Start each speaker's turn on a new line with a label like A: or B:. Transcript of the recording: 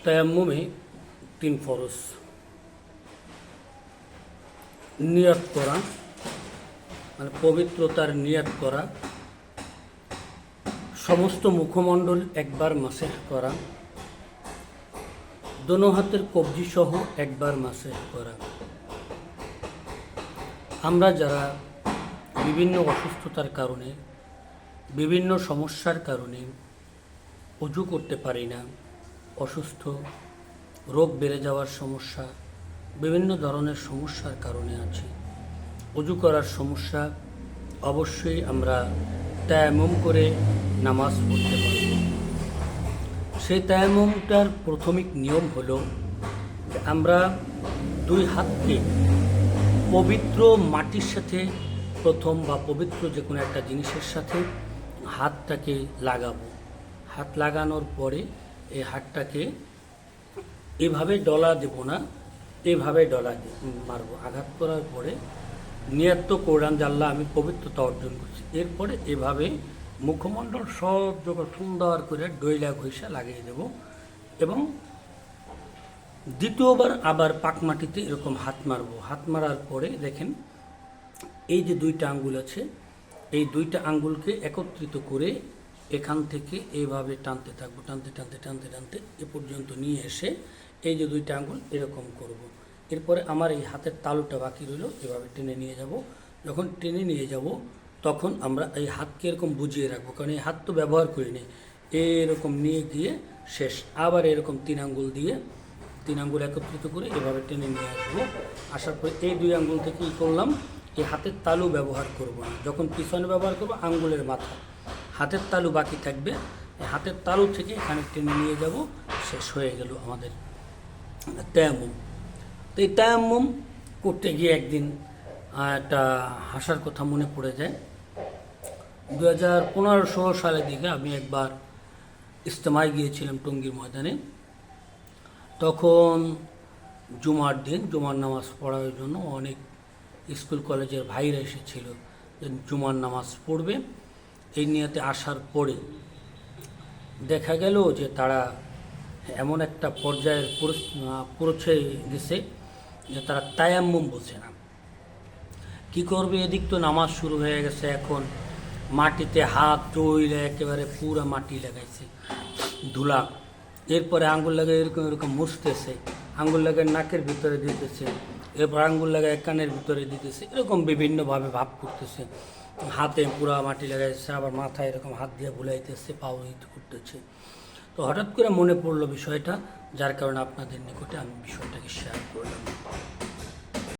A: তায়াম্মুমে 3 ফরজ। নিয়ত করা, মানে পবিত্রতার নিয়ত করা, সমস্ত মুখমণ্ডল একবার মাসেহ করা, দোনো হাতের কবজি সহ একবার মাসেহ করা। আমরা যারা বিভিন্ন অসুস্থতার কারণে, বিভিন্ন সমস্যার কারণে অজু করতে পারি না, অসুস্থ, রোগ বেড়ে যাওয়ার সমস্যা, বিভিন্ন ধরনের সমস্যার কারণে আছি, অজু করার সমস্যা, অবশ্যই আমরা তায়াম্মুম করে নামাজ পড়তে পারব। সেই তায়াম্মুমটার প্রাথমিক নিয়ম হলো যে আমরা দুই হাতকে পবিত্র মাটির সাথে প্রথম, বা পবিত্র যে কোনো একটা জিনিসের সাথে হাতটাকে লাগাবো। হাত লাগানোর পরে এই হাতটাকে এভাবে ডলা দেব না, এভাবে ডলা মারবো। আঘাত করার পরে নিয়ত করলাম যে আল্লাহ আমি পবিত্রতা অর্জন করছি। এরপরে এভাবে মুখমণ্ডল সব জায়গা সুন্দর করে ডইলা ঘষা লাগিয়ে দেব, এবং দ্বিতীয়বার আবার পাক মাটিতে এরকম হাত মারবো। হাত মারার পরে দেখেন এই যে দুইটা আঙ্গুল আছে, এই দুইটা আঙ্গুলকে একত্রিত করে এখান থেকে এইভাবে টানতে থাকবো, টানতে টানতে টানতে টানতে এ পর্যন্ত নিয়ে এসে এই যে দুইটা আঙ্গুল এরকম করব। এরপরে আমার এই হাতের তালুটা বাকি রইল, এভাবে টেনে নিয়ে যাব। যখন টেনে নিয়ে যাব তখন আমরা এই হাতকে এরকম বুঝিয়ে রাখবো, কারণ এই হাত তো ব্যবহার করিনি। এরকম নিয়ে গিয়ে শেষ আবার এরকম 3 আঙ্গুল দিয়ে 3 আঙ্গুল একত্রিত করে এভাবে টেনে নিয়ে আসবো। আসার পরে এই 2 আঙ্গুল থেকে কী করলাম, এই হাতের তালু ব্যবহার করব না। যখন পিছনে ব্যবহার করবো আঙ্গুলের মাথা, হাতের তালু বাকি থাকবে। এই হাতের তালু থেকে এখানে টেনে নিয়ে যাব, শেষ হয়ে গেল আমাদের তায়াম্মুম। তো এই তায়াম্মুম করতে গিয়ে একদিন একটা হাসার কথা মনে পড়ে যায়। 2015-16 সালের দিকে আমি একবার ইজতেমায় গিয়েছিলাম টঙ্গীর ময়দানে। তখন জুমার দিন, জুমার নামাজ পড়ার জন্য অনেক স্কুল কলেজের ভাইরা এসেছিল যে জুমার নামাজ পড়বে। এই নিয়তে আসার পরে দেখা গেল যে তারা এমন একটা পর্যায়ের পৌঁছে গেছে যে তারা তায়াম্মুম বোঝে না। কী করবে, এদিক তো নামাজ শুরু হয়ে গেছে, এখন মাটিতে হাত ডইলে একেবারে পুরা মাটি লাগাইছে, ধুলা। এরপরে আঙ্গুল লাগায় এরকম এরকম মুছতেছে, আঙ্গুল লাগায় নাকের ভিতরে দিতেছে, এরপর আঙ্গুল লাগায় কানের ভিতরে দিতেছে, এরকম বিভিন্নভাবে ভাব করতেছে। হাতে পুরা মাটি লাগাইছে, আবার মাথায় এরকম হাত দিয়ে বুলাইতেছে, পাও করতেছে। তো হঠাৎ করে মনে পড়লো বিষয়টা, যার কারণে আপনাদের নিকটে আমি বিষয়টাকে শেয়ার করলাম।